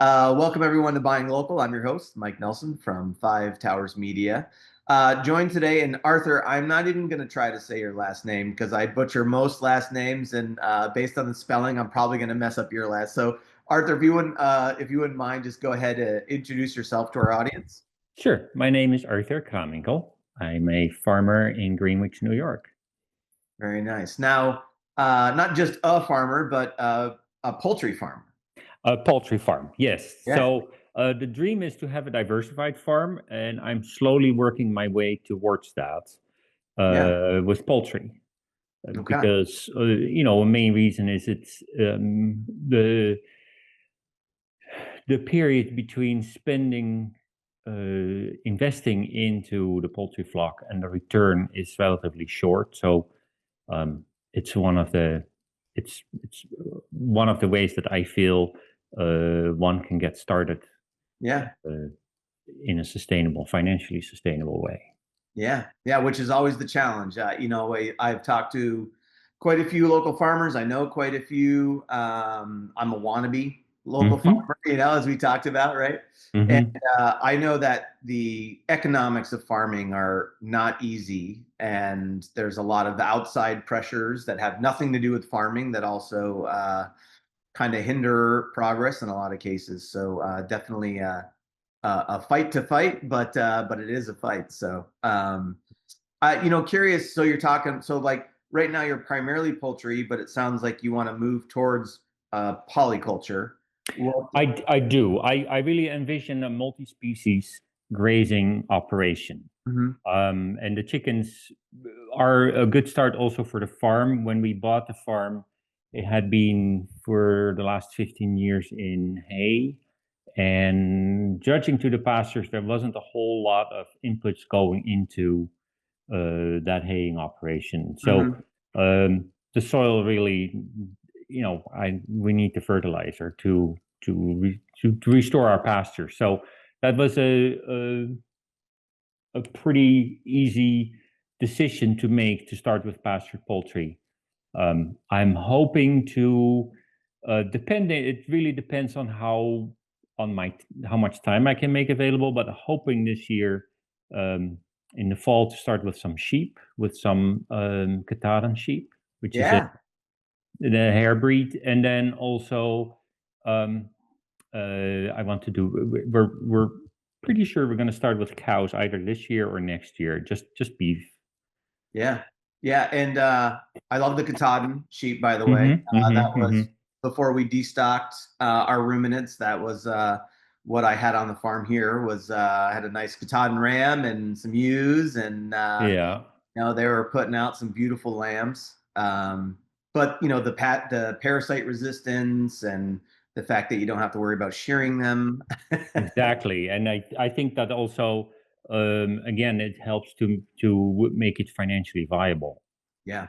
Welcome everyone to Buying Local. I'm your host, Mike Nelson from Five Towers Media. Joined today, and Arthur, I'm not even going to try to say your last name because I butcher most last names, and based on the spelling, I'm probably going to mess up your last. So, Arthur, if you wouldn't mind, just go ahead and introduce yourself to our audience. Sure. My name is Arthur Kraamwinkel. I'm a farmer in Greenwich, New York. Very nice. Now, not just a farmer, but a poultry farmer. A poultry farm, yes. Yeah. So the dream is to have a diversified farm, and I'm slowly working my way towards that with poultry. Okay. Because, a main reason is it's the period between investing into the poultry flock and the return is relatively short. So it's one of the ways that I feel one can get started. Yeah. In a financially sustainable way. Yeah, which is always the challenge. I've talked to quite a few local farmers. I know quite a few. I'm a wannabe local farmer, as we talked about, right? And I know that the economics of farming are not easy, and there's a lot of outside pressures that have nothing to do with farming that also kind of hinder progress in a lot of cases. So definitely a fight to fight, but it is a fight. So curious. So you're talking. So like right now you're primarily poultry, but it sounds like you want to move towards polyculture. I do. I really envision a multi-species grazing operation. And the chickens are a good start also for the farm. When we bought the farm, it had been for the last 15 years in hay. And judging to the pastures, there wasn't a whole lot of inputs going into that haying operation. So the soil really, we need the fertilizer to restore our pasture. So that was a pretty easy decision to make to start with pastured poultry. I'm hoping to it really depends on how much time I can make available, but hoping this year in the fall to start with some sheep, with some Katahdin sheep, which is the hair breed, and then also I want to do. We're pretty sure we're going to start with cows either this year or next year. Just beef. Yeah, and I love the Katahdin sheep, by the way. That was before we destocked our ruminants. That was what I had on the farm here. Was I had a nice Katahdin ram and some ewes, and they were putting out some beautiful lambs. But the parasite resistance and the fact that you don't have to worry about shearing them. Exactly, and I think that also again it helps to make it financially viable. Yeah.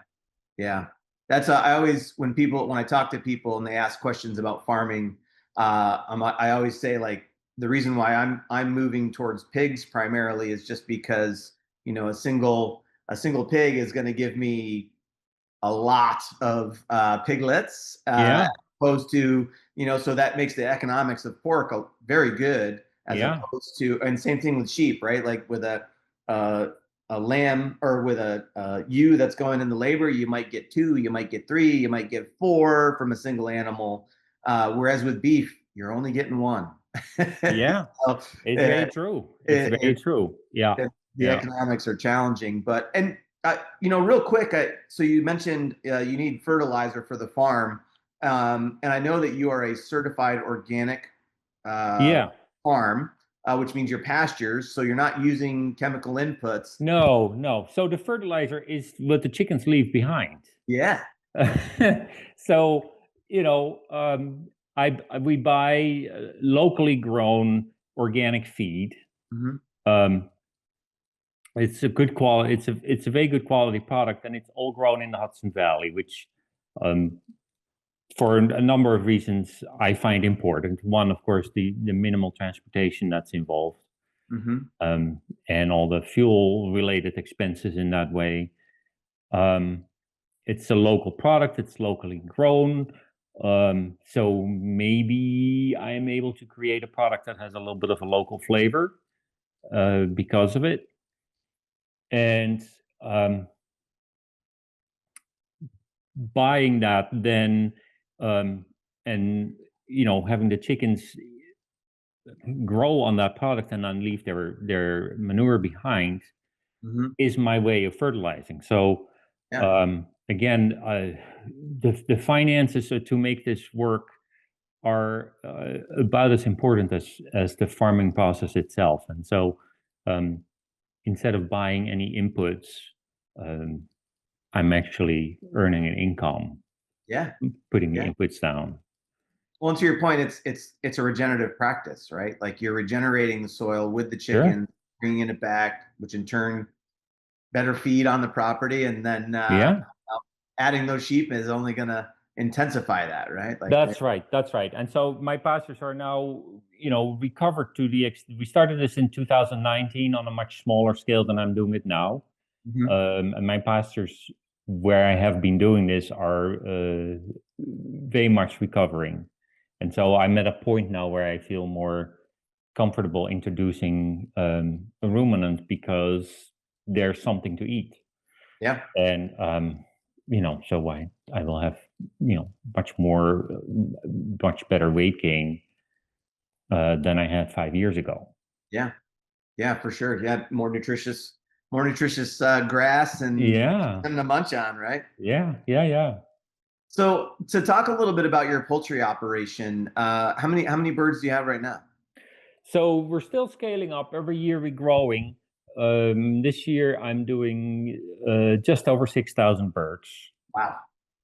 That's I always when I talk to people and they ask questions about farming, I always say like the reason why I'm moving towards pigs primarily is just because a single pig is going to give me a lot of piglets opposed to so that makes the economics of pork very good as opposed to, and same thing with sheep, right? Like with a lamb or with a ewe that's going into labor, you might get 2, you might get 3, you might get 4 from a single animal. Whereas with beef, you're only getting 1. Yeah, so, it's very true. It's very true. Yeah, the economics are challenging, but real quick. So you mentioned you need fertilizer for the farm, and I know that you are a certified organic farm. Which means your pastures, so you're not using chemical inputs. No. So the fertilizer is what the chickens leave behind. Yeah. So we buy locally grown organic feed. It's a good quality. It's a very good quality product, and it's all grown in the Hudson Valley, which for a number of reasons I find important. One, of course, the minimal transportation that's involved. And all the fuel-related expenses in that way. It's a local product. It's locally grown. So maybe I am able to create a product that has a little bit of a local flavor because of it. And buying that then, and having the chickens grow on that product and then leave their manure behind Hmm. is my way of fertilizing. So Yeah. again, the finances to make this work are about as important as the farming process itself. And so um, instead of buying any inputs, um, I'm actually earning an income Yeah. putting the Yeah. inputs down. Well, and to your point, it's a regenerative practice, right? Like you're regenerating the soil with the Sure. chicken, bringing it back, which in turn better feed on the property, and then Yeah. adding those sheep is only going to intensify that, right? Like, That's right. That's right. And so my pastures are now, recovered to we started this in 2019 on a much smaller scale than I'm doing it now. mhm. And my pastures where I have been doing this are very much recovering. And so I'm at a point now where I feel more comfortable introducing a ruminant because there's something to eat. Yeah, And so I will have much more much better weight gain than I had 5 years ago. yeah, yeah, for sure. Yeah, more nutritious grass and Yeah, something to munch on, right? yeah, yeah, yeah. So to talk a little bit about your poultry operation, how many birds do you have right now? So we're still scaling up. Every year we're growing. This year I'm doing just over 6,000 birds. Wow.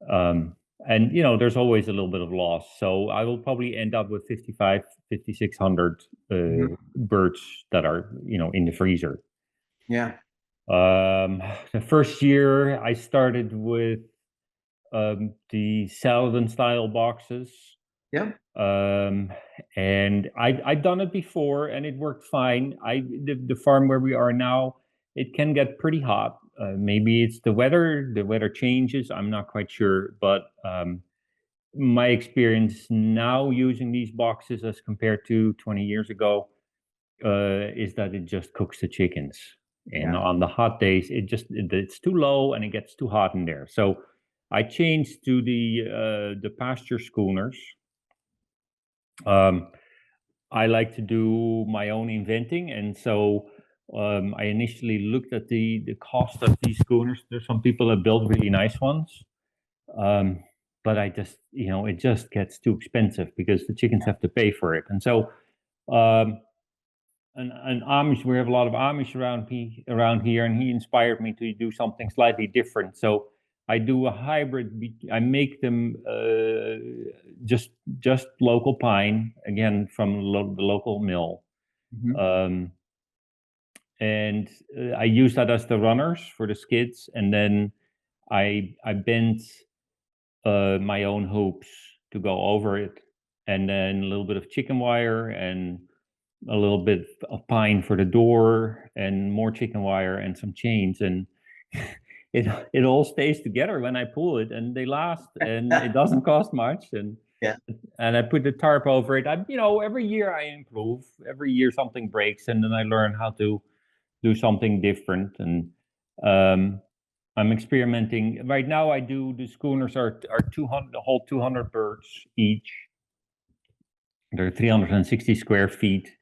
Um, and there's always a little bit of loss. So I will probably end up with 55, 5,600 Mhm. birds that are, in the freezer. Yeah. The first year I started with the Salatin-style boxes. Yeah. Um, and I've done it before and it worked fine. The farm where we are now, it can get pretty hot. Maybe it's the weather. The weather changes. I'm not quite sure, but my experience now using these boxes as compared to 20 years ago is that it just cooks the chickens. And Yeah. on the hot days, it's too low and it gets too hot in there. So I changed to the pasture schooners. Um, I like to do my own inventing, and so I initially looked at the cost of these schooners. There's some people that build really nice ones, but I just it just gets too expensive because the chickens have to pay for it, and so um, an Amish. We have a lot of Amish around here, and he inspired me to do something slightly different. So I do a hybrid. I make them just local pine again from the local mill, Mhm. um, and I use that as the runners for the skids, and then I bend my own hoops to go over it, and then a little bit of chicken wire and a little bit of pine for the door and more chicken wire and some chains and it all stays together when I pull it and they last and it doesn't cost much Yeah. and I put the tarp over it. Every year I improve. Every year something breaks and then I learn how to do something different and um, I'm experimenting. Right now I do the schooners are 200 the whole 200 birds each. They're 360 square feet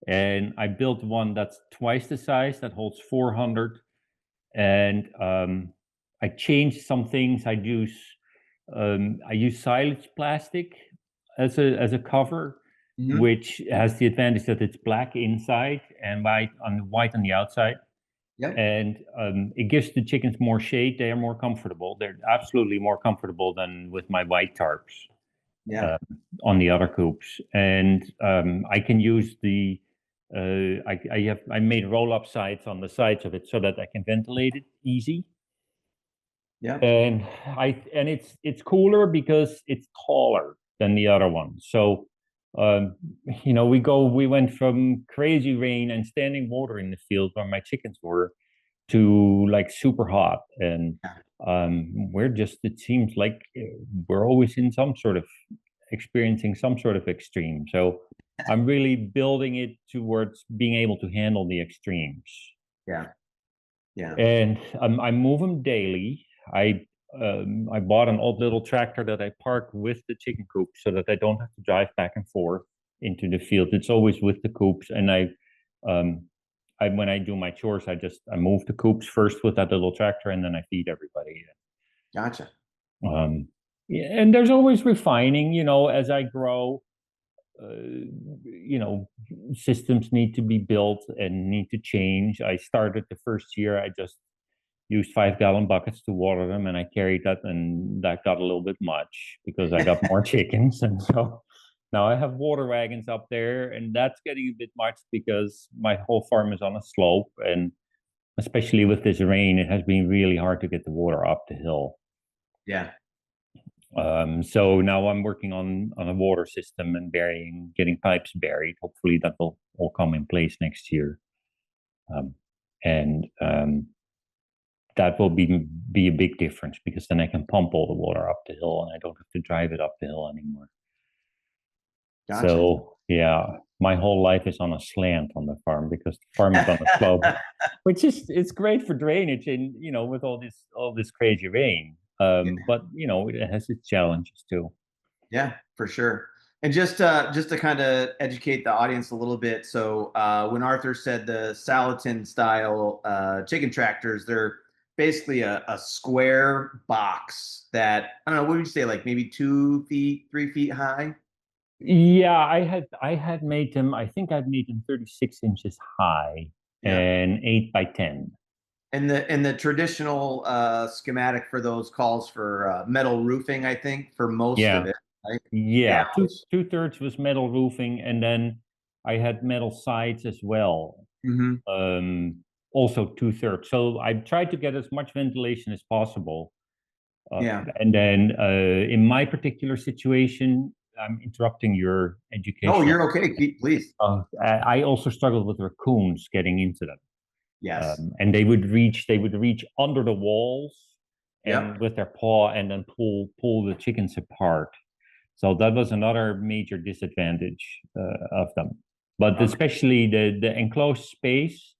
and I built one that's twice the size that holds 400. And I changed some things. I use silage plastic as a cover, Mhm. which has the advantage that it's black inside and white on the outside. Yep. And it gives the chickens more shade. They are more comfortable. They're absolutely more comfortable than with my white tarps Yeah. uh, on the other coops. And I can use I made roll up sides on the sides of it so that I can ventilate it easy. Yeah. And it's cooler because it's taller than the other one. So um, we went from crazy rain and standing water in the field where my chickens were to like super hot. And Yeah. it seems like we're always in some sort of experiencing some sort of extreme. So I'm really building it towards being able to handle the extremes. Yeah. Yeah. And I move them daily. I bought an old little tractor that I park with the chicken coop so that I don't have to drive back and forth into the field. It's always with the coops, and um, when I do my chores, I move the coops first with that little tractor, and then I feed everybody. Gotcha. Yeah, and there's always refining, as I grow. Systems need to be built and need to change. I started the first year, I just used 5-gallon buckets to water them, and I carried that, and that got a little bit much because I got more chickens. And so now I have water wagons up there, and that's getting a bit much because my whole farm is on a slope, and especially with this rain, it has been really hard to get the water up the hill. Yeah. So now I'm working on a water system and getting pipes buried. Hopefully that will all come in place next year. And that will be a big difference because then I can pump all the water up the hill and I don't have to drive it up the hill anymore. Gotcha. So yeah, my whole life is on a slant on the farm because the farm is on a slope, which it's great for drainage and with all this crazy rain. But it has its challenges too. Yeah, for sure. And just to kind of educate the audience a little bit. So when Arthur said the Salatin-style chicken tractors, they're basically a square box that, I don't know, what would you say, like maybe 2 feet, 3 feet high? Yeah, I had made them. I think I've made them 36 inches high Yeah. and 8 by 10. And the traditional schematic for those calls for metal roofing, I think, for most of Yeah, it. Right? Yeah. yeah. Two-thirds was metal roofing, and then I had metal sides as well. Hmm. Also 2/3. So I tried to get as much ventilation as possible. Yeah. And then in my particular situation, I'm interrupting your Oh, educational. you're okay. Please. I also struggled with raccoons getting into them. Yes. And they would reach under the walls and Yep. with their paw and then pull the chickens apart. So that was another major disadvantage of them. But Okay. especially the enclosed space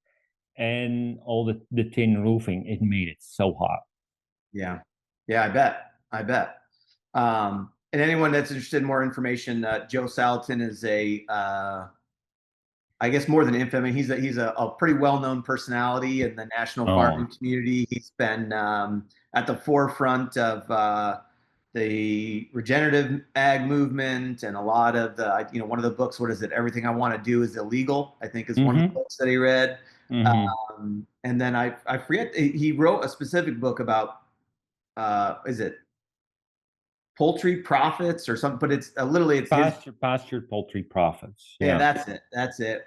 and all the tin roofing, it made it so hot. Yeah. Yeah, I bet. I bet. And anyone that's interested in more information, Joe Salatin is I guess more than infamous. He's a pretty well-known personality in the national Oh. farming community. He's been at the forefront of the regenerative ag movement and a lot of one of the books, what is it? Everything I Want to Do is Illegal, I think is one of the Mm-hmm. books that he read. Mm-hmm. And then I forget, he wrote a specific book about, is it poultry profits or something, but it's literally it's his. Pastured poultry profits. Yeah, Yeah. that's it. That's it.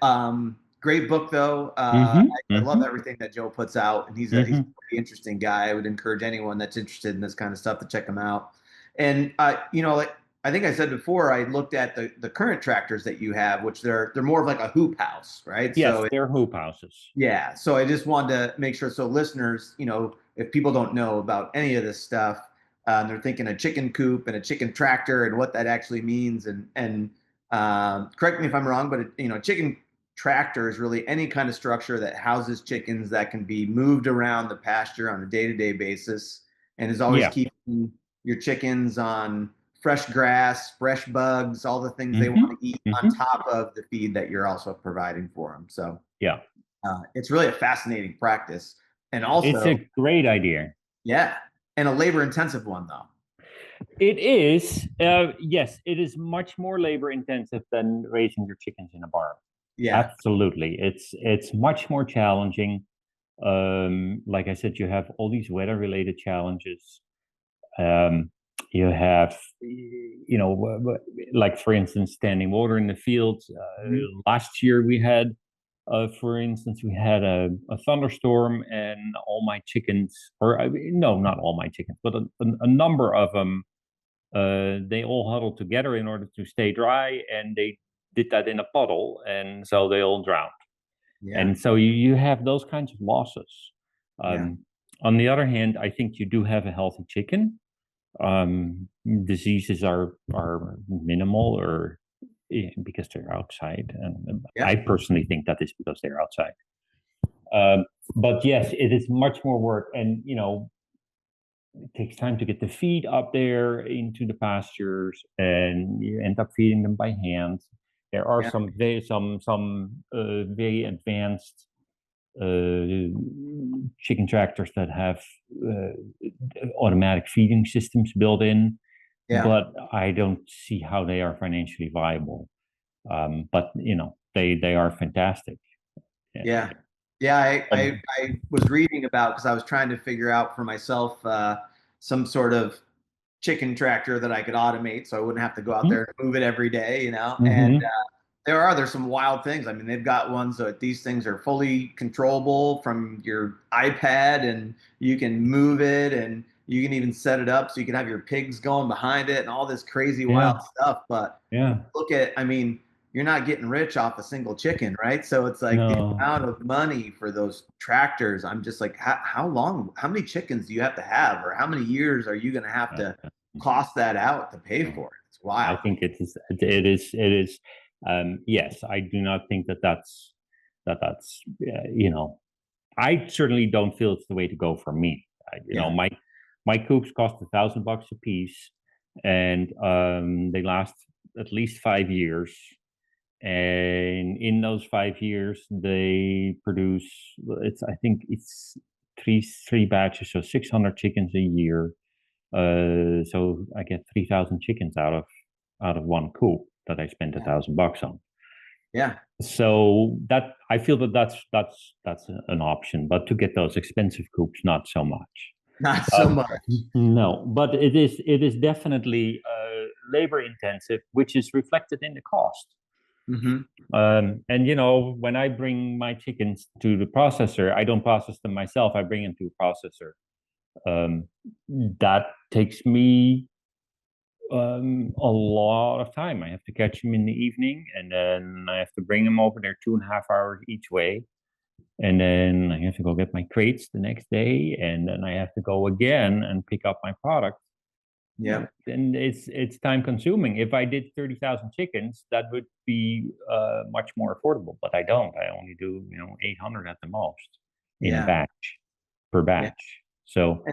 Great book though. Mm-hmm. I love Mm-hmm. everything that Joe puts out, and he's a Mm-hmm. pretty interesting guy. I would encourage anyone that's interested in this kind of stuff to check him out. And like I think I said before, I looked at the current tractors that you have, which they're more of like a hoop house, right? Yes, So they're hoop houses. yeah, so I just wanted to make sure. So listeners, if people don't know about any of this stuff, they're thinking a chicken coop and a chicken tractor and what that actually means. And correct me if I'm wrong, but a chicken tractor is really any kind of structure that houses chickens that can be moved around the pasture on a day-to-day basis, and is always Yeah. keeping your chickens on fresh grass, fresh bugs, all the things they Mm-hmm. want to eat on Mm-hmm. top of the feed that you're also providing for them. So. Yeah. It's really a fascinating practice. And It's also, a great idea. yeah, and a labor intensive one, though. It is. Yes, it is much more labor intensive than raising your chickens in a barn. Yeah. Absolutely. It's much more challenging. Like I said, you have all these weather related challenges. You have, like for instance, standing water in the fields. Mhm. Last year we had, for instance, we had a thunderstorm and all my chickens, or no, not all my chickens, but a number of them, they all huddled together in order to stay dry, and they did that in a puddle, and so they all drowned. Yeah. And so you have those kinds of losses. Yeah. On the other hand, I think you do have a healthy chicken. Diseases are minimal, or because they're outside. And Yeah. I personally think that is because they're outside. Um, but yes, it is much more work, and it takes time to get the feed up there into the pastures, and you end up feeding them by hand. There are Yeah. some very advanced chicken tractors that have automatic feeding systems built in, Yeah. but I don't see how they are financially viable. But they are fantastic. Yeah. Yeah. Yeah. I, But, I, I was reading about, because I was trying to figure out for myself some sort of chicken tractor that I could automate so I wouldn't have to go out there and move it every day. And mm-hmm. there's some wild things. I mean, they've got ones that these things are fully controllable from your iPad, and you can move it, and you can even set it up so you can have your pigs going behind it and all this crazy Yeah, wild stuff. But yeah. look at, I mean, you're not getting rich off a single chicken, right? So it's like the No, amount of money for those tractors. I'm just like, how many chickens do you have to have, or how many years are you going to have uh, to cost that out to pay no. for it? It's I wild. think it is. Yes, I do not think that's I certainly don't feel it's the way to go for me. Yeah. My coops cost $1,000 a piece, and they last at least 5 years. And in those 5 years, they produce, I think it's three batches, so 600 chickens a year. So I get 3,000 chickens out of one coop that I spent Yeah. $1,000 on. Yeah. So that I feel that's an option, but to get those expensive coops, not so much. Not so Um, much. no, but it is definitely labor intensive, which is reflected in the cost. Hmm. And when I bring my chickens to the processor, I don't process them myself. I bring them to a processor. Um, that takes me a lot of time. I have to catch them in the evening, and then I have to bring them over there 2.5 hours each way. And then I have to go get my crates the next day, and then I have to go again and pick up my product. Yeah. And it's time consuming. If I did 30,000 chickens, that would be much more affordable. But I don't. I only do 800 at the most in a Yeah. batch per Yeah. batch. So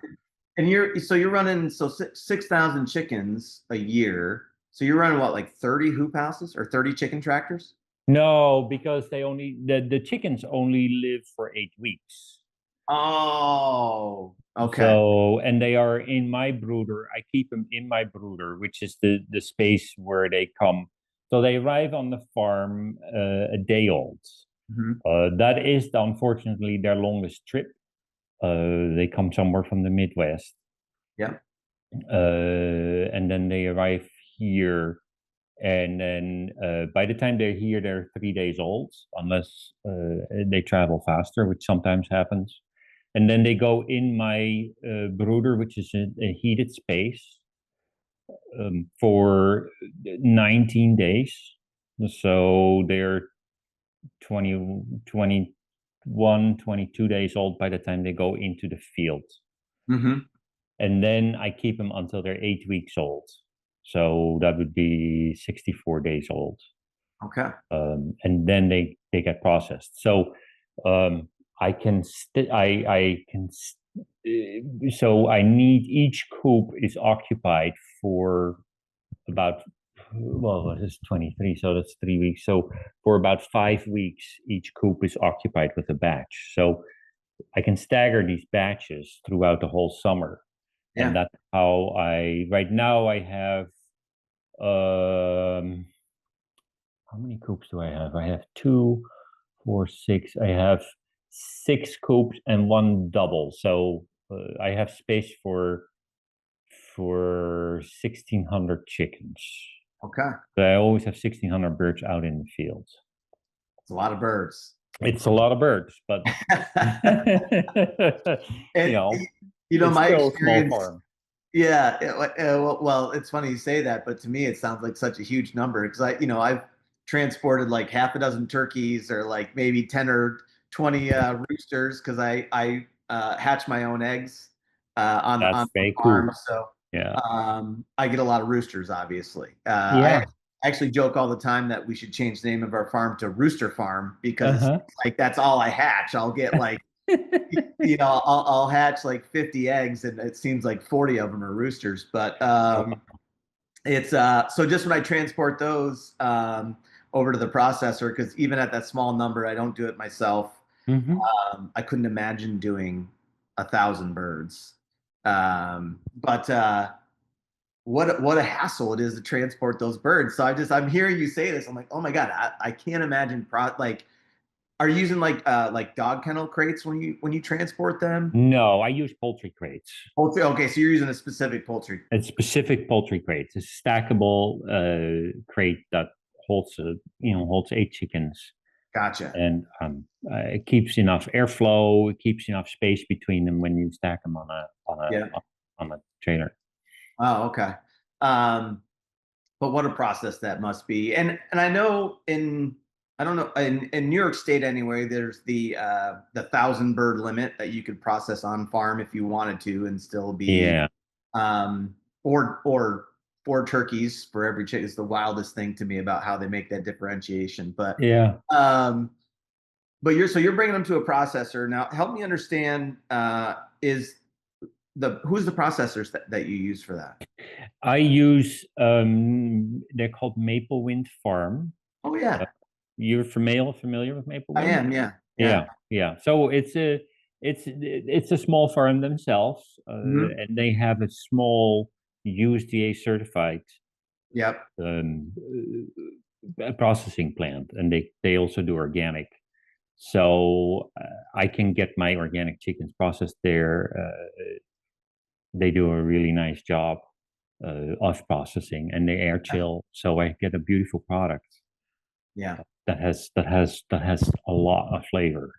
And you're running 6,000 chickens a year. So you're running what, like 30 hoop houses or 30 chicken tractors? no, because the chickens only live for 8 weeks. Oh, okay. So, and they are in my brooder. I keep them in my brooder, which is the space where they come. So they arrive on the farm a day old. Hmm. That is unfortunately their longest trip. They come somewhere from the Midwest, Yeah. and then they arrive here. And then by the time they're here, they're 3 days old, unless they travel faster, which sometimes happens. And then they go in my brooder, which is a heated space, for 19 days. So they're 20, 21, 22 days old by the time they go into the field. Hmm. And then I keep them until they're 8 weeks old. So that would be 64 days old. Okay. And then they get processed. So um, so I need each coop is occupied for about, well, this is 23, so that's 3 weeks. So for about 5 weeks, each coop is occupied with a batch. So I can stagger these batches throughout the whole summer, and Yeah. that's how right now I have how many coops do I have? I have two, four, six. I have 6 coops and one double. So I have space for 1,600 chickens. Okay. But I always have 1,600 birds out in the field. It's a lot of birds. It's a lot of birds, but you And know, it's my still a small experience, farm. yeah. Well, it's funny you say that, but to me, it sounds like such a huge number, because I've transported like half a dozen turkeys, or like maybe 10 or 20 roosters, because hatch my own eggs on That's the very farm, cool. so Yeah. I get a lot of roosters. Obviously, I Yeah. actually joke all the time that we should change the name of our farm to Rooster Farm because it's Uh-huh. like that's all I hatch. I'll get like I'll hatch like 50 eggs, and it seems like 40 of them are roosters. But it's so just when I transport those over to the processor, because even at that small number, I don't do it myself. Hmm. I couldn't imagine doing 1,000 birds. But what a hassle it is to transport those birds. So I'm hearing you say this. I'm like, oh my God, I can't imagine like are you using like dog kennel crates when you transport them? No, I use poultry crates. Poultry. Okay, so you're using a specific poultry. It's specific poultry crates. It's a stackable crate that holds 8 chickens, Gotcha. and it keeps enough airflow. It keeps enough space between them when you stack them Yeah. on a trailer. Oh, okay. Um, but what a process that must be. And I know I don't know in New York State anyway, there's the 1,000 bird limit that you could process on farm if you wanted to and still be Yeah, um or 4 turkeys for every chick is the wildest thing to me about how they make that differentiation. yeah. Um but you're bringing them to a processor. Now help me understand is who's the processors that you use for that? I use they're called Maple Wind Farm. Oh Uh, yeah, you're familiar with Maple I Wind? am. Yeah, yeah. Yeah, yeah. So it's a small farm themselves, Hmm. and they have a small USDA certified Yep. um, processing plant, and they also do organic. So I can get my organic chickens processed there. They do a really nice job of processing, and they air chill, so I get a beautiful product Yeah. that has a lot of flavor.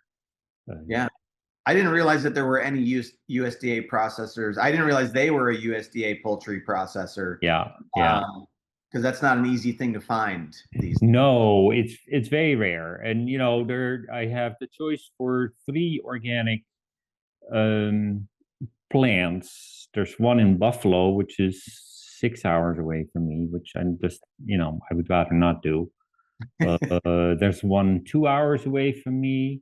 Yeah. I didn't realize that there were any USDA processors. I didn't realize they were a USDA poultry processor. Yeah, yeah. Because that's not an easy thing to find these. No, it's very rare, and there I have the choice for 3 organic um, plants. There's one in Buffalo, which is 6 hours away from me, which I'm just I would rather not do. There's one 2 hours away from me,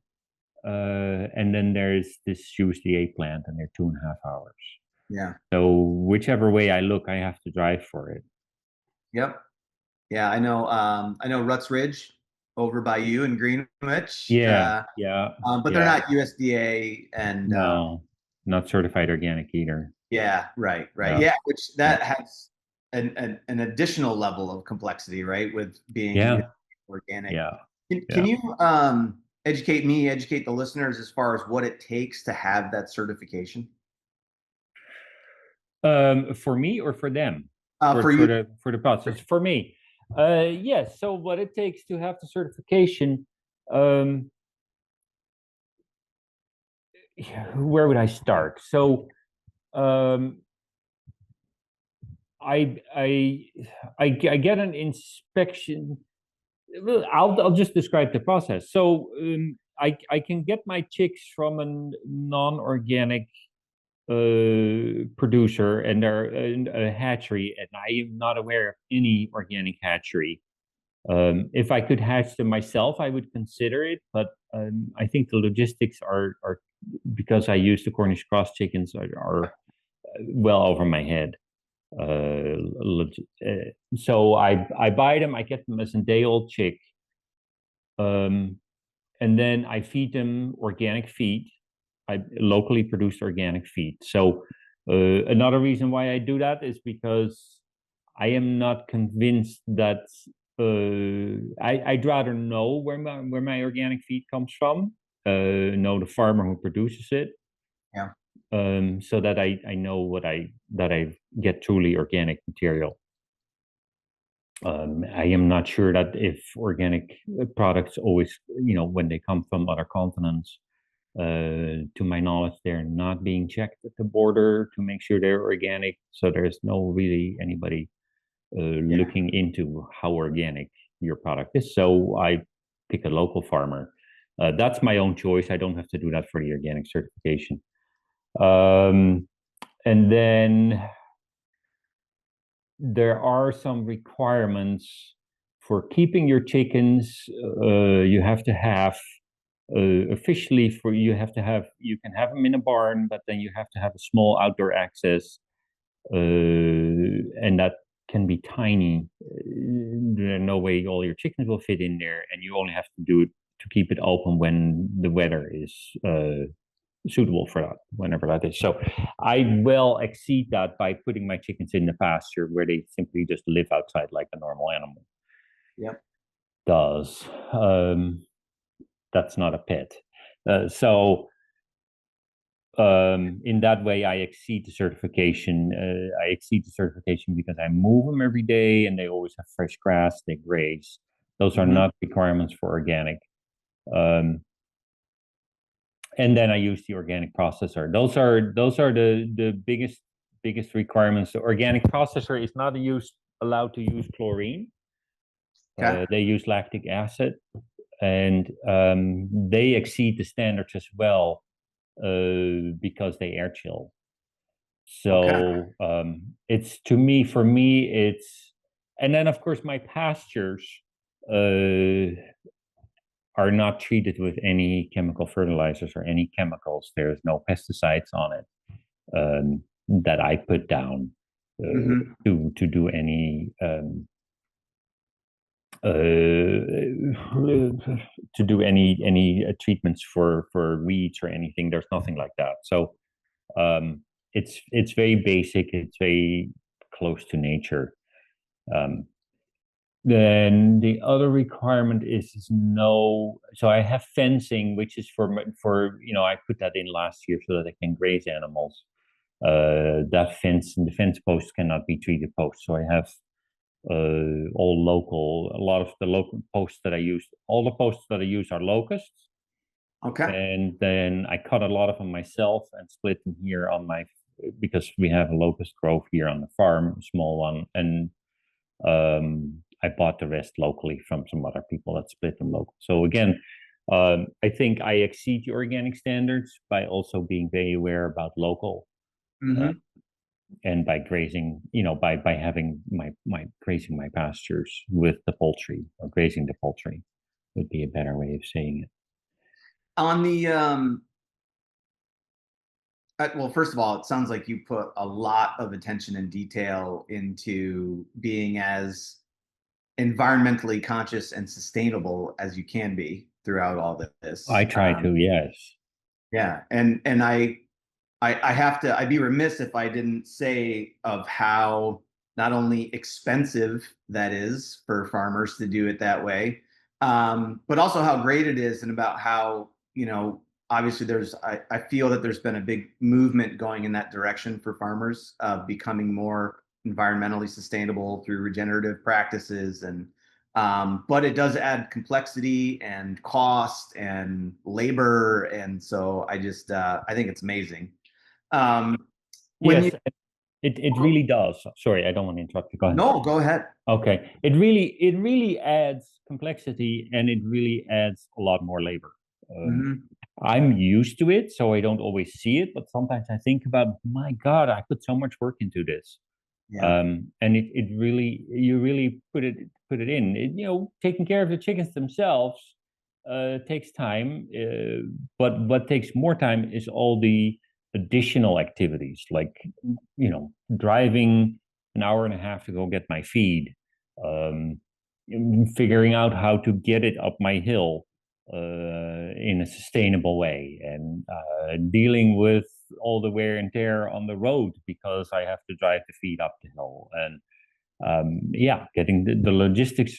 and then there's this USDA plant, and they're 2.5 hours. Yeah. So whichever way I look, I have to drive for it. Yep. Yeah. I know Ruts Ridge over by you in Greenwich. Yeah, yeah, But they're yeah. not USDA and No, not certified organic either. yeah, right, right. Yeah, Yeah, which yeah, that has an additional level of complexity, right? With being yeah, organic. yeah, Can yeah. you educate the listeners as far as what it takes to have that certification? For me or for them? For For you, the process. For me. Yes. So what it takes to have the certification, um, where would I start? So um, I get an inspection. Well, I'll just describe the process. So I can get my chicks from a non-organic producer, and they're a hatchery, and I am not aware of any organic hatchery. If I could hatch them myself, I would consider it, but I think the logistics are because I use the Cornish cross chickens are well over my head. So I buy them, I get them as a day old chick, um, and then I feed them organic feed. I locally produced organic feed. So another reason why I do that is because I am not convinced that I'd rather know where my organic feed comes from, know the farmer who produces it, yeah, so that I know that I get truly organic material. I am not sure that if organic products always, when they come from other continents, to my knowledge, they're not being checked at the border to make sure they're organic. So there's no really anybody yeah, looking into how organic your product is. So I pick a local farmer. That's my own choice. I don't have to do that for the organic certification. And then there are some requirements for keeping your chickens. You have to have officially for you have to have you can have them in a barn, but then you have to have a small outdoor access, and that can be tiny. There's no way all your chickens will fit in there, and you only have to do it to keep it open when the weather is suitable for that, whenever that is. So I will exceed that by putting my chickens in the pasture where they simply just live outside like a normal animal Yep. does. That's not a pet. So in that way, I exceed the certification. I exceed the certification because I move them every day and they always have fresh grass, they graze. Those are not requirements for organic. And then I use the organic processor. Those are the biggest requirements. The organic processor is not allowed to use chlorine. Okay. They use lactic acid, and they exceed the standards as well because they air chill. So it's for me, it's, and then of course my pastures are not treated with any chemical fertilizers or any chemicals. There's no pesticides on it that I put down to do any to do any treatments for weeds or anything. There's nothing like that. So it's very basic. It's very close to nature. Then the other requirement is no. So I have fencing, which is for I put that in last year so that I can graze animals. That fence and the fence posts cannot be treated posts. So I have all local. A lot of the local posts that I use, all the posts that I use are locusts. Okay. And then I cut a lot of them myself and split them here on because we have a locust grove here on the farm, a small one, and I bought the rest locally from some other people that split them local. So again, I think I exceed the organic standards by also being very aware about local, and by grazing, by having my grazing my pastures with the poultry, or grazing the poultry would be a better way of saying it. On the well, first of all, it sounds like you put a lot of attention and detail into being as environmentally conscious and sustainable as you can be throughout all this. I try to, yes. Yeah, and I have to. I'd be remiss if I didn't say of how not only expensive that is for farmers to do it that way, but also how great it is, and about how, obviously I feel that there's been a big movement going in that direction for farmers of becoming more environmentally sustainable through regenerative practices, and but it does add complexity and cost and labor, and so I think it's amazing. Yes, it really does. Sorry, I don't want to interrupt you. Go ahead. No, go ahead. Okay, it really adds complexity, and it really adds a lot more labor. I'm used to it, so I don't always see it, but sometimes I think about, my God, I put so much work into this. Yeah. And you really put it in. Taking care of the chickens themselves takes time, but what takes more time is all the additional activities, like driving an hour and a half to go get my feed, figuring out how to get it up my hill in a sustainable way, and dealing with all the wear and tear on the road because I have to drive the feed up the hill, and getting the logistics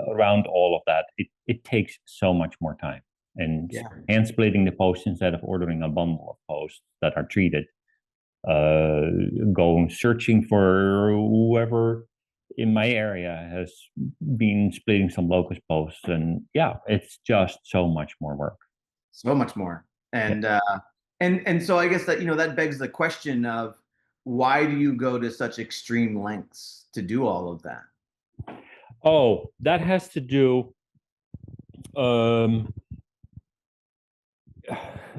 around all of that. It takes so much more time. And hand splitting the posts instead of ordering a bundle of posts that are treated, going searching for whoever in my area has been splitting some locust posts, and it's just so much more work. So much more. And and so I guess that that begs the question of, why do you go to such extreme lengths to do all of that? Oh, that has to do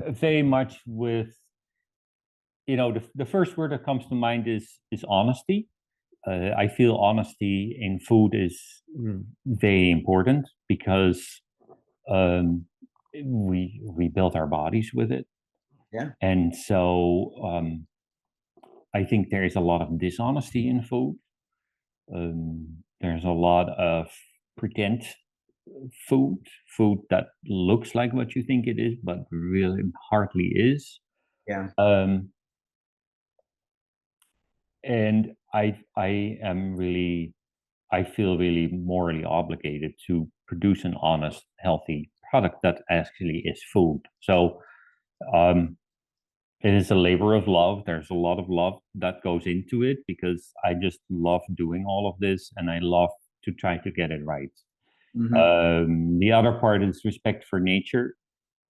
very much with the first word that comes to mind is honesty. I feel honesty in food is very important because um, we build our bodies with it, Yeah. and so I think there is a lot of dishonesty in food. There's a lot of pretend food, food that looks like what you think it is, but really hardly is. Yeah. Um, and I feel really morally obligated to produce an honest, healthy product that actually is food. So um, it is a labor of love. There's a lot of love that goes into it because I just love doing all of this and I love to try to get it right. Hmm. The other part is respect for nature,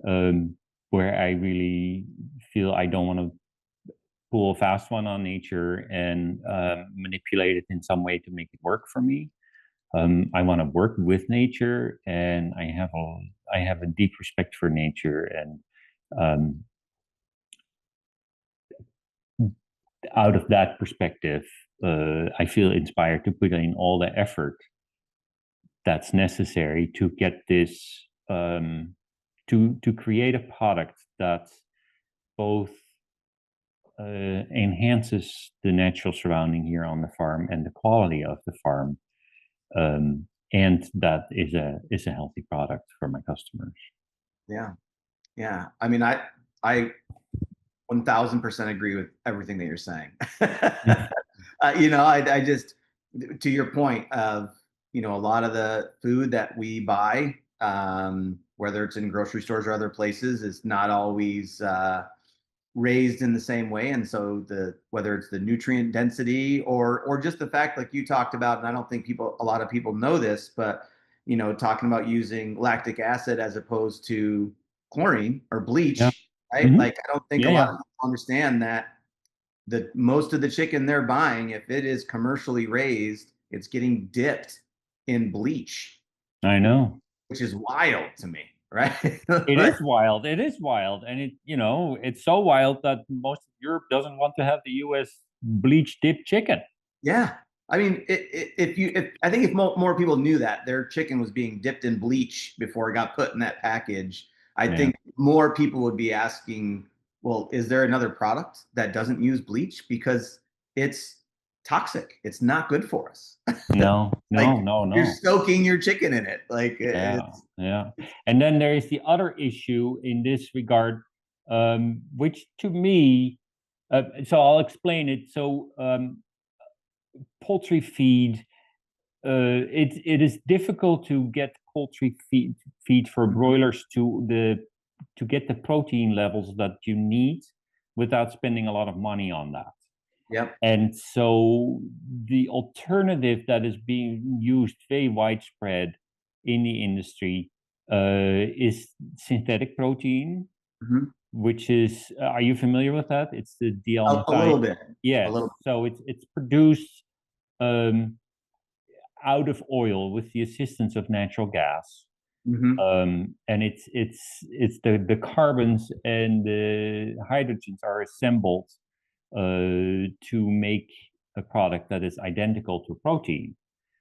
um, where I really feel I don't want to pull a fast one on nature and manipulate it in some way to make it work for me. I want to work with nature, and I have a deep respect for nature, and um, out of that perspective, I feel inspired to put in all the effort that's necessary to get this to create a product that both enhances the natural surrounding here on the farm and the quality of the farm, and that is a healthy product for my customers. Yeah. Yeah. I mean, I 1000% agree with everything that you're saying. I just, to your point of, a lot of the food that we buy, whether it's in grocery stores or other places, is not always raised in the same way. And so whether it's the nutrient density or just the fact, like you talked about, and I don't think a lot of people know this, but talking about using lactic acid as opposed to chlorine or Yeah. bleach, right? Hmm. Like I don't think a Yeah. lot Yeah. of people understand that most of the chicken they're buying, if it is commercially raised, it's getting dipped in bleach, I know. which is wild to me, right? It is wild. It is wild, and it's so wild that most of Europe doesn't want to have the U.S. bleach dip chicken. Yeah. I mean, I think if more people knew that their chicken was being dipped in bleach before it got put in that package, I Yeah. think more people would be asking, well, is there another product that doesn't use bleach? Because it's toxic. It's not good for us. No. No. Like No. you're No. soaking your chicken in it. Like Yeah. it's Yeah. And then there is the other issue in this regard, which to me, so I'll explain it. So poultry feed. It is difficult to get poultry feed for broilers to get the protein levels that you need without spending a lot of money on that. yep. And so the alternative that is being used very widespread in the industry is synthetic protein, Hmm. which is, are you familiar with that? It's the A dealmazide. little bit. A Yes. little. So it's produced um, out of oil with the assistance of natural gas. Hmm. And it's the carbons and the hydrogens are assembled to make a product that is identical to protein,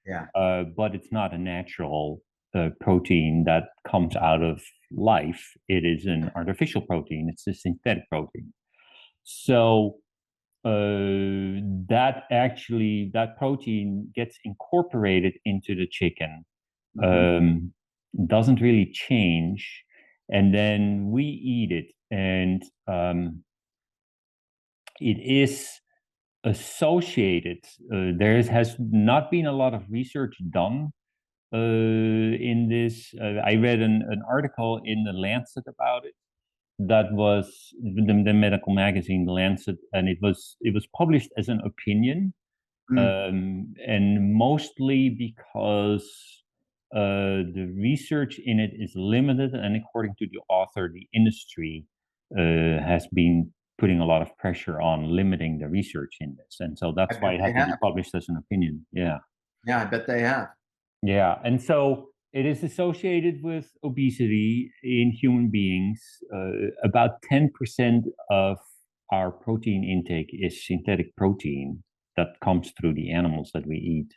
Yeah. but it's not a natural protein that comes out of life. It is an artificial protein. It's a synthetic protein. So that protein gets incorporated into the chicken, Hmm. um, doesn't really change, and then we eat it, and it is associated. Has not been a lot of research done in this. I read an article in the Lancet about it. That was the medical magazine, The Lancet, and it was published as an opinion, Mm. and mostly because the research in it is limited, and according to the author, the industry has been putting a lot of pressure on limiting the research in this, and so I that's why bet it they had to be have. published as an opinion. Yeah, Yeah, I bet they have. yeah, and so it is associated with obesity in human beings. About 10% of our protein intake is synthetic protein that comes through the animals that we eat.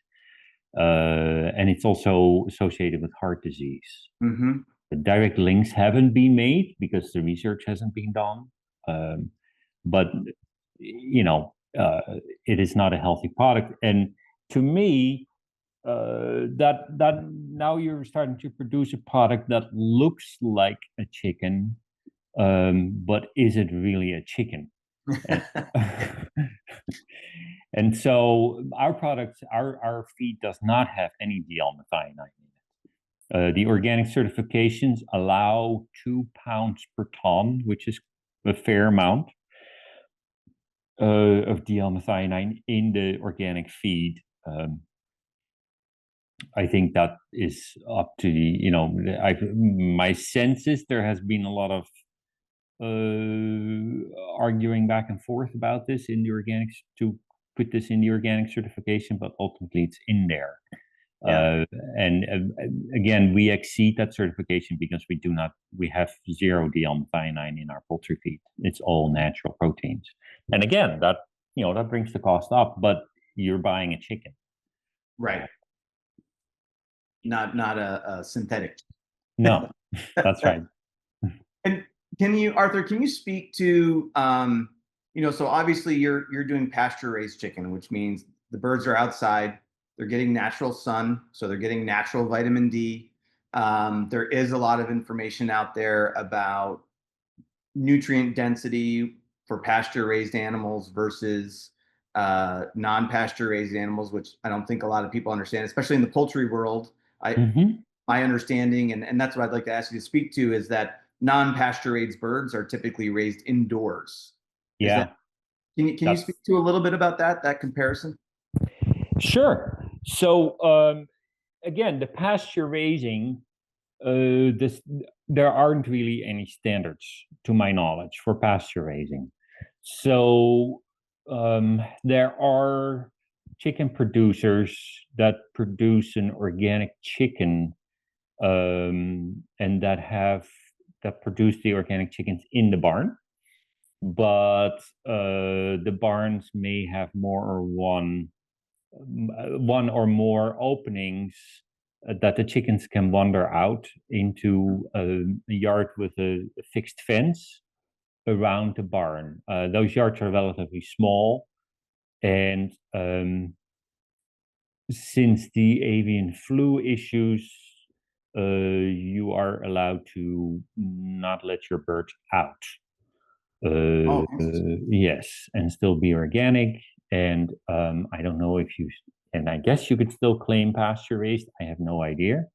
And it's also associated with heart disease. Mm-hmm. The direct links haven't been made because the research hasn't been done. But, it is not a healthy product. And to me, that now you're starting to produce a product that looks like a chicken, but is it really a chicken? And, and so our products, our feed does not have any D-L-methionine in it. The organic certifications allow 2 pounds per ton, which is a fair amount of D-L-methionine in the organic feed. I think that is up to my sense is there has been a lot of arguing back and forth about this in the organics to put this in the organic certification, but ultimately it's in there. Yeah. Again, we exceed that certification because we have 0 D-L-methionine in our poultry feed. It's all natural proteins. And again, that brings the cost up, but you're buying a chicken. Right. Not a synthetic. No, that's right. And Arthur, can you speak to, so obviously you're doing pasture raised chicken, which means the birds are outside, they're getting natural sun, so they're getting natural vitamin D. There is a lot of information out there about nutrient density for pasture raised animals versus non-pasture raised animals, which I don't think a lot of people understand, especially in the poultry world. My understanding, and that's what I'd like to ask you to speak to, is that non-pasture raised birds are typically raised indoors. Yeah. Can you speak to a little bit about that comparison? Sure. So again, the pasture raising, there aren't really any standards, to my knowledge, for pasture raising. So there are chicken producers that produce an organic chicken, and that produce the organic chickens in the barn, but the barns may have one or more openings that the chickens can wander out into a yard with a fixed fence around the barn. Those yards are relatively small, and since the avian flu issues, you are allowed to not let your birds out. Yes, and still be organic. And I don't know and I guess you could still claim pasture raised. I have no idea.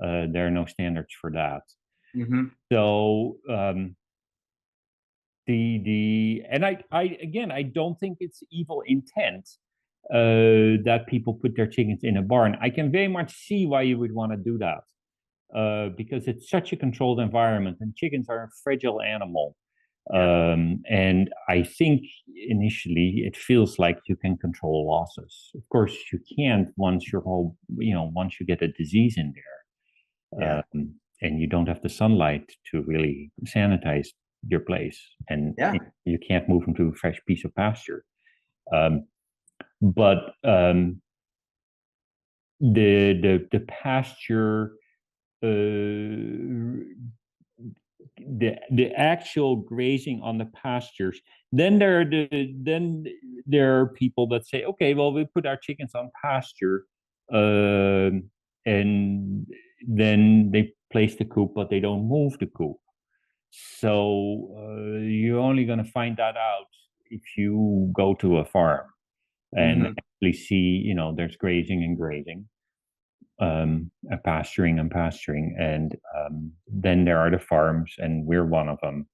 There are no standards for that. Mm-hmm. So I don't think it's evil intent that people put their chickens in a barn. I can very much see why you would want to do that, because it's such a controlled environment, and chickens are a fragile animal. And I think initially it feels like you can control losses. Of course, you can't once you get a disease in there, and you don't have the sunlight to really sanitize your place, and you can't move into a fresh piece of pasture. But the pasture, the actual grazing on the pastures, then there are people that say, okay, well, we put our chickens on pasture, and then they place the coop, but they don't move the coop. So you're only going to find that out if you go to a farm and actually see, there's grazing and grazing, pasturing and pasturing, and then there are the farms, and we're one of them,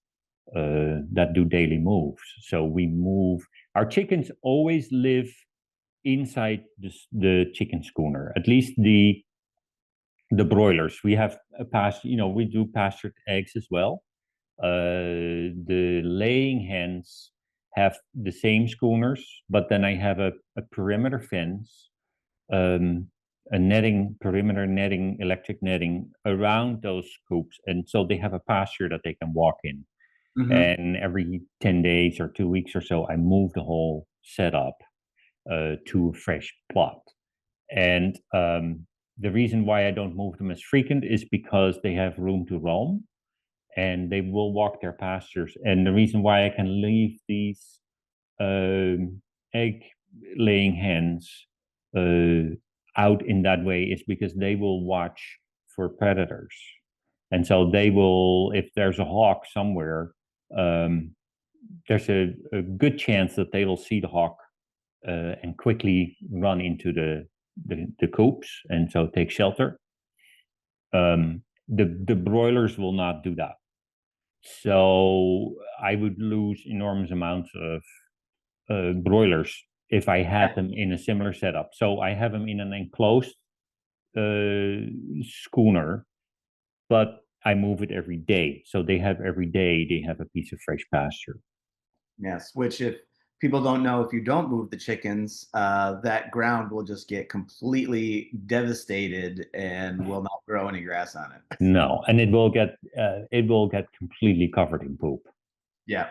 that do daily moves. So we move. Our chickens always live inside the chicken schooner, at least the broilers. We have we do pastured eggs as well. The laying hens have the same schooners, but then I have a perimeter fence, perimeter netting, electric netting around those coops, and so they have a pasture that they can walk in. And every 10 days or 2 weeks or so, I move the whole setup to a fresh plot. And the reason why I don't move them as frequent is because they have room to roam and they will walk their pastures. And the reason why I can leave these egg laying hens out in that way is because they will watch for predators. And so they will, if there's a hawk somewhere, there's a good chance that they will see the hawk and quickly run into the coops and so take shelter. The broilers will not do that. So I would lose enormous amounts of broilers if I had them in a similar setup. So I have them in an enclosed schooner, but I move it every day. So they have every day, they have a piece of fresh pasture. Yes, which if people don't know, if you don't move the chickens, that ground will just get completely devastated and will not grow any grass on it. No, and it will get completely covered in poop. Yeah.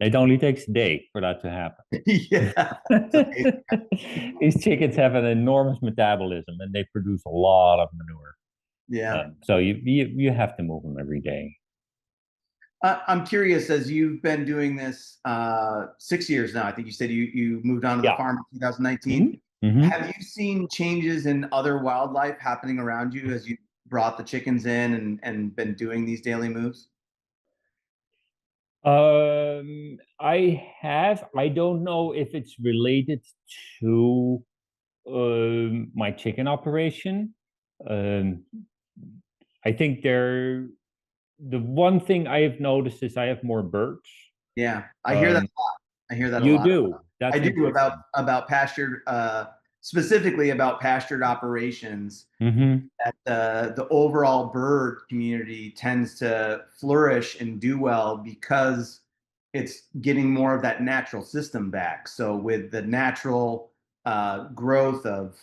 It only takes a day for that to happen. Yeah. These chickens have an enormous metabolism and they produce a lot of manure. Yeah. So you have to move them every day. I'm curious, as you've been doing this 6 years now, I think you said you moved on to the farm in 2019. Have you seen changes in other wildlife happening around you as you brought the chickens in and been doing these daily moves? I have. I don't know if it's related to my chicken operation. I think the one thing I have noticed is I have more birds. Yeah, I hear that a lot. I hear that a You lot. do. I do about pastured, specifically about pastured operations. That the overall bird community tends to flourish and do well because it's getting more of that natural system back. So with the natural growth of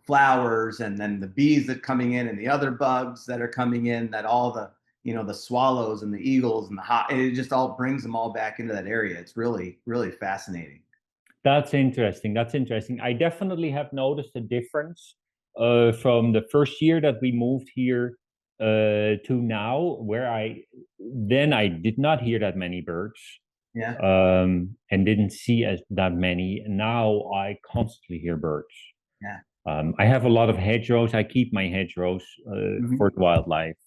flowers and then the bees that coming in and the other bugs that are coming in, that all the the swallows and the eagles and it just all brings them all back into that area. It's really, really fascinating. That's interesting. That's interesting. I definitely have noticed a difference from the first year that we moved here to now, where I did not hear that many birds. Yeah. And didn't see that many. Now I constantly hear birds. Yeah. I have a lot of hedgerows. I keep my hedgerows for the wildlife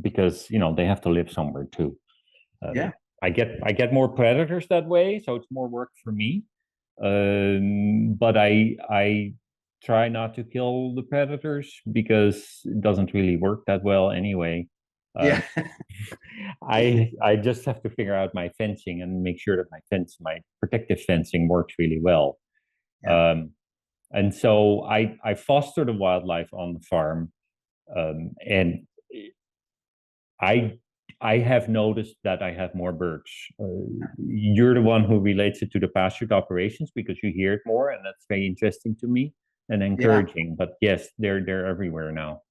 because they have to live somewhere too. Yeah. I get more predators that way, so it's more work for me. But I try not to kill the predators because it doesn't really work that well anyway. Yeah. I just have to figure out my fencing and make sure that my protective fencing works really well. Yeah. And so I foster the wildlife on the farm, and I have noticed that I have more birds. You're the one who relates it to the pastured operations because you hear it more, and that's very interesting to me and encouraging. Yeah. But yes, they're everywhere now.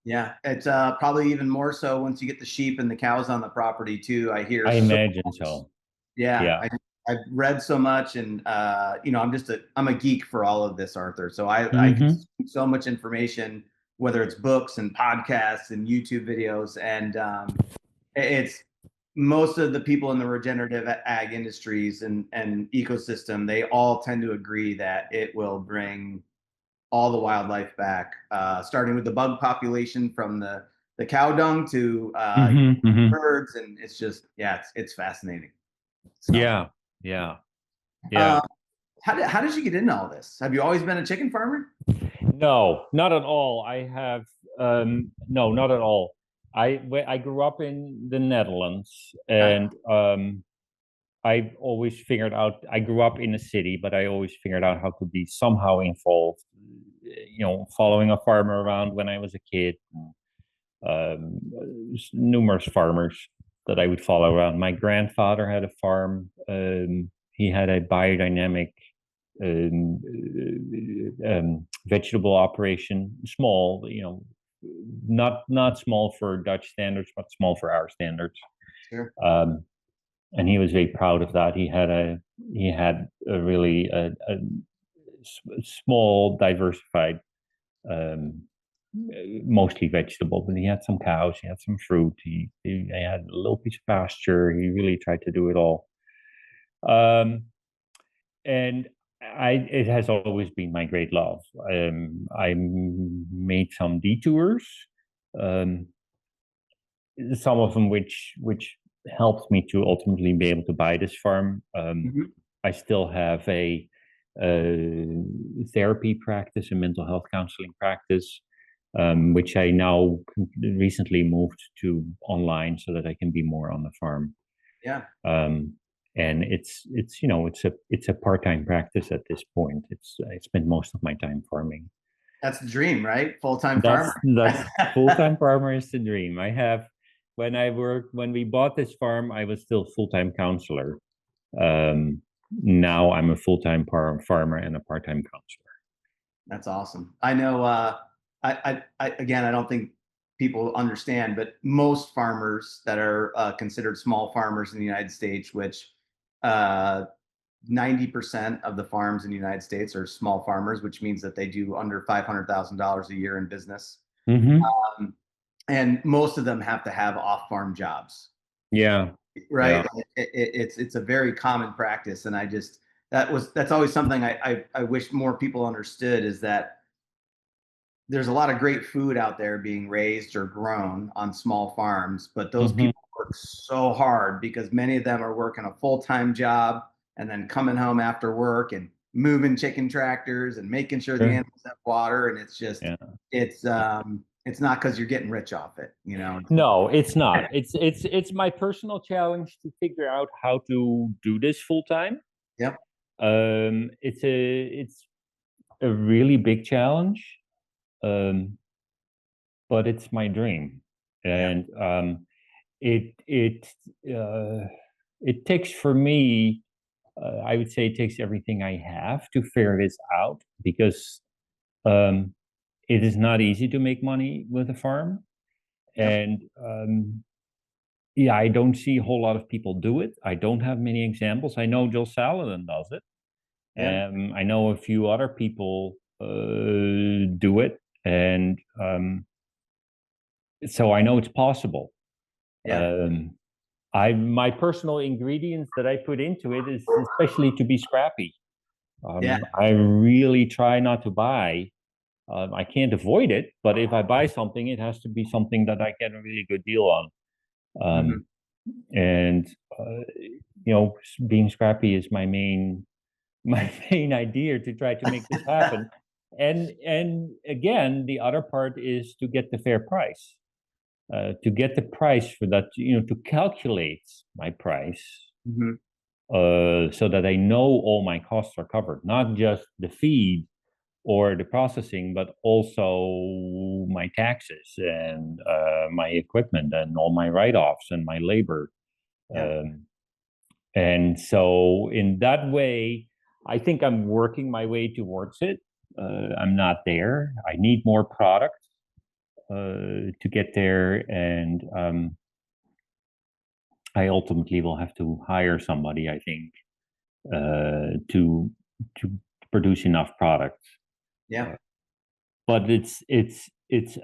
Yeah, it's probably even more so once you get the sheep and the cows on the property too. I hear. I imagine so. Yeah. I've read so much, and I'm a geek for all of this, Arthur. So I consume so much information, whether it's books and podcasts and YouTube videos, and it's most of the people in the regenerative ag industries and ecosystem. They all tend to agree that it will bring all the wildlife back, starting with the bug population from the cow dung to birds, and it's just it's fascinating. So, yeah. How did you get into all this? Have you always been a chicken farmer? No, not at all. I have no, not at all. I grew up in the Netherlands, and I always figured out. I grew up in a city, but I always figured out how to be somehow involved. Following a farmer around when I was a kid. Numerous farmers that I would follow around. My grandfather had a farm. He had a biodynamic vegetable operation, small, not small for Dutch standards, but small for our standards. Sure. And he was very proud of that. He had a really small, diversified, um, mostly vegetable, but he had some cows, he had some fruit, he had a little piece of pasture. He really tried to do it all. Um, and it has always been my great love. I made some detours, um, some of them which helped me to ultimately be able to buy this farm. Hmm. I still have a therapy practice, a mental health counseling practice, which I now recently moved to online so that I can be more on the farm. Yeah. Um, and it's a part-time practice at this point. I spend most of my time farming. That's the dream, right? Full-time farmer. That's full-time farmer is the dream. I have when we bought this farm, I was still full-time counselor. Now I'm a full-time farmer and a part-time counselor. That's awesome. I know. Again, I don't think people understand, but most farmers that are considered small farmers in the United States, which 90% of the farms in the United States are small farmers, which means that they do under $500,000 a year in business. Mm-hmm. Um, and most of them have to have off-farm jobs, Yeah, right? yeah. It's a very common practice, and that's always something I wish more people understood is that there's a lot of great food out there being raised or grown on small farms, but those Mm-hmm. people work so hard because many of them are working a full-time job and then coming home after work and moving chicken tractors and making sure the Sure. animals have water. And it's just, Yeah. it's not because you're getting rich off it, you know? No, it's not. It's my personal challenge to figure out how to do this full time. Yep. It's a really big challenge, um, but it's my dream, Yeah. and it it it takes for me. I would say it takes everything I have to figure this out because um, it is not easy to make money with a farm, Yep. and yeah, I don't see a whole lot of people do it. I don't have many examples. I know Joel Salatin does it. Yeah. I know a few other people do it, and so I know it's possible. Yeah. Um, I my personal ingredients that I put into it is especially to be scrappy. Yeah. I really try not to buy. I can't avoid it, but if I buy something, it has to be something that I get a really good deal on. Hmm. Um, and being scrappy is my main my main idea to try to make this happen. And again, the other part is to get the fair price, to get the price for that, to calculate my price, Hmm. so that I know all my costs are covered, not just the feed or the processing, but also my taxes and my equipment and all my write-offs and my labor. Yeah. Um, and so, in that way, I think I'm working my way towards it. I'm not there. I need more product to get there, and I ultimately will have to hire somebody, I think, to produce enough product. Yeah. Uh, but it's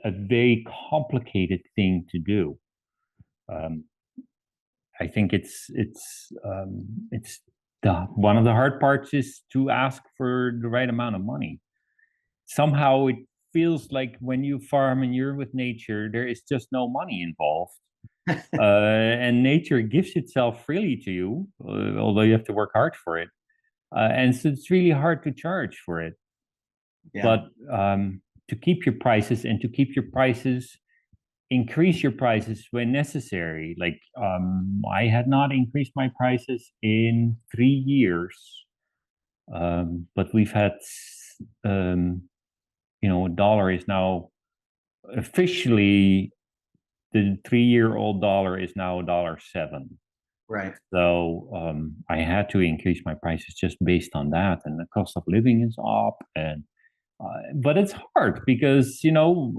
a very complicated thing to do. Um, I think it's the one of the hard parts is to ask for the right amount of money. Somehow it feels like when you farm and you're with nature, there is just no money involved. And nature gives itself freely to you, although you have to work hard for it. And so it's really hard to charge for it. Yeah. But to keep your prices and to keep your prices, increase your prices when necessary. Like I had not increased my prices in 3 years, but we've had, um, a dollar is now officially the 3-year-old dollar is now $1.07. Right. So I had to increase my prices just based on that, and the cost of living is up, and but it's hard because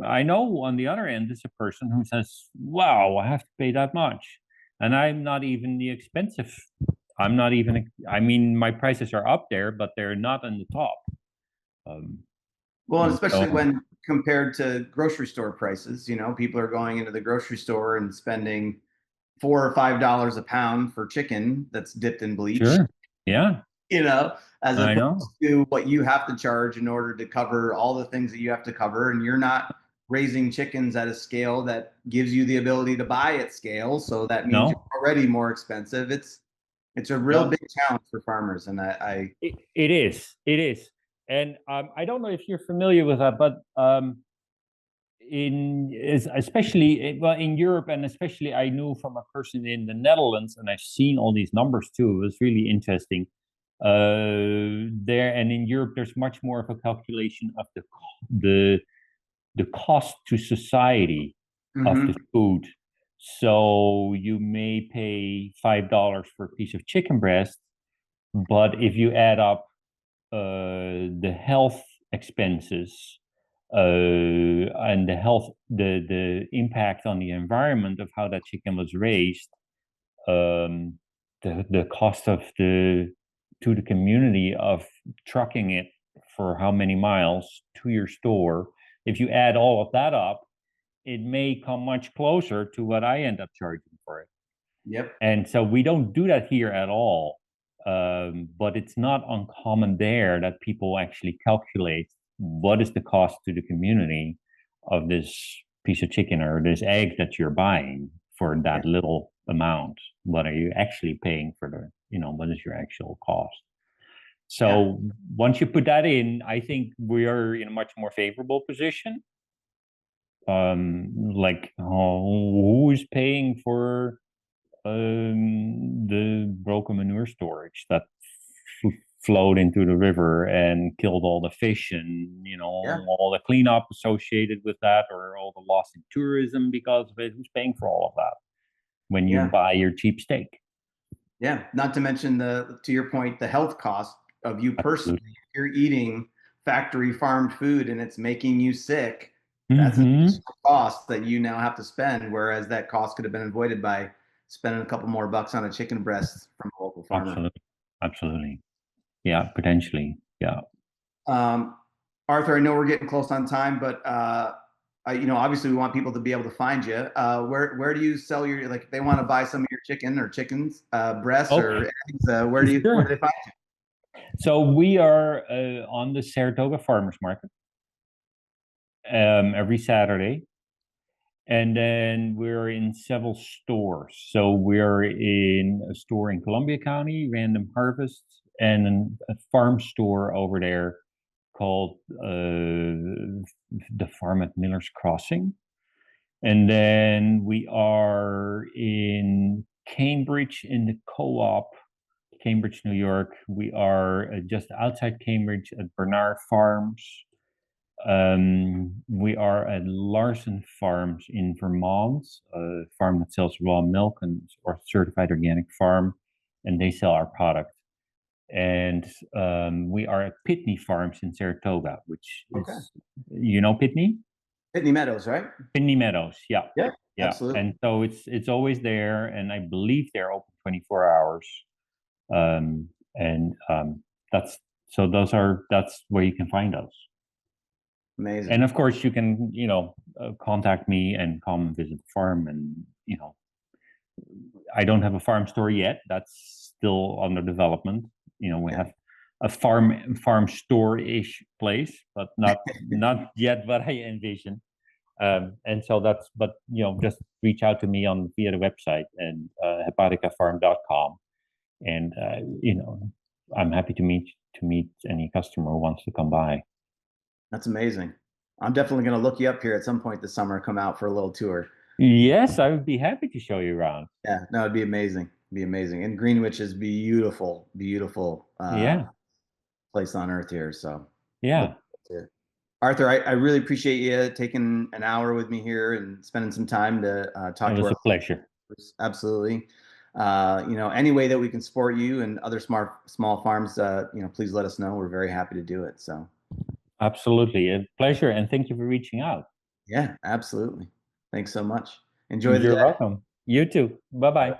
I know on the other end is a person who says, "Wow, I have to pay that much," and I'm not even the expensive. I'm not even. I mean, my prices are up there, but they're not on the top. Well, And especially so, when compared to grocery store prices, people are going into the grocery store and spending $4 or $5 a pound for chicken that's dipped in bleach, sure, yeah, as I opposed know. to what you have to charge in order to cover all the things that you have to cover. And you're not raising chickens at a scale that gives you the ability to buy at scale. So that means No, you're already more expensive. It's a real yeah, big challenge for farmers. And it is. It is. And I don't know if you're familiar with that, but especially well in Europe, and especially I knew from a person in the Netherlands, and I've seen all these numbers too. It was really interesting. There and in Europe, there's much more of a calculation of the the cost to society of Mhm. the food. So you may pay $5 for a piece of chicken breast, but if you add up the health expenses and the impact on the environment of how that chicken was raised, um, the cost of the to the community of trucking it for how many miles to your store. If you add all of that up, it may come much closer to what I end up charging for it. Yep. And so we don't do that here at all. But it's not uncommon there that people actually calculate what is the cost to the community of this piece of chicken or this egg that you're buying for Yeah. that little amount. What are you actually paying for what is your actual cost? Yeah. So once you put that in, I think we are in a much more favorable position. Like who is paying for the broken manure storage that f- flowed into the river and killed all the fish, and Yeah. all the cleanup associated with that, or all the loss in tourism because of it? Who's paying for all of that when you Yeah. buy your cheap steak? Yeah, not to mention to your point, the health cost of you personally. Absolutely. If you're eating factory farmed food and it's making you sick, that's an Mm-hmm. additional cost that you now have to spend. Whereas that cost could have been avoided by spending a couple more bucks on a chicken breast from a local farmer. Absolutely. Absolutely. Yeah, potentially. Yeah. Um, Arthur, I know we're getting close on time, but obviously we want people to be able to find you. Where do you sell your, like, if they want to buy some of your chicken or chickens, breasts or Okay. eggs, where do they Sure. find So we are on the Saratoga Farmers Market every Saturday. And then we're in several stores. So we're in a store in Columbia County, Random Harvest, and a farm store over there called the Farm at Miller's Crossing. And then we are in Cambridge in the Co-op, Cambridge, New York. We are just outside Cambridge at Bernard Farms. We are at Larson Farms in Vermont, a farm that sells raw milk and or certified organic farm, and they sell our product. And we are at Pitney Farms in Saratoga, which you? Okay. is, Pitney? Pitney Meadows, right? Pitney Meadows, yeah, Yeah, yeah. absolutely. And so it's always there, and I believe they're open 24 hours. And that's that's where you can find us. And Amazing. of course, you can, contact me and come visit the farm. And, I don't have a farm store yet. That's still under development. We Yeah. have a farm store-ish place, but not yet what I envision. And so but just reach out to me via the website and hepatikafarm.com. And, I'm happy to meet any customer who wants to come by. That's amazing. I'm definitely going to look you up here at some point this summer, come out for a little tour. Yes, I would be happy to show you around. Yeah, no, it'd be amazing. Be amazing. And Greenwich is beautiful, beautiful Yeah, place on earth here. So look yeah. forward to it. Arthur, I really appreciate you taking an hour with me here and spending some time to It talk to was our a pleasure. listeners. Absolutely. Any way that we can support you and other small farms, please let us know. We're very happy to do it. So Absolutely. A pleasure. And thank you for reaching out. yeah, absolutely. Thanks so much. Enjoy the You're day. welcome. You too. Bye bye.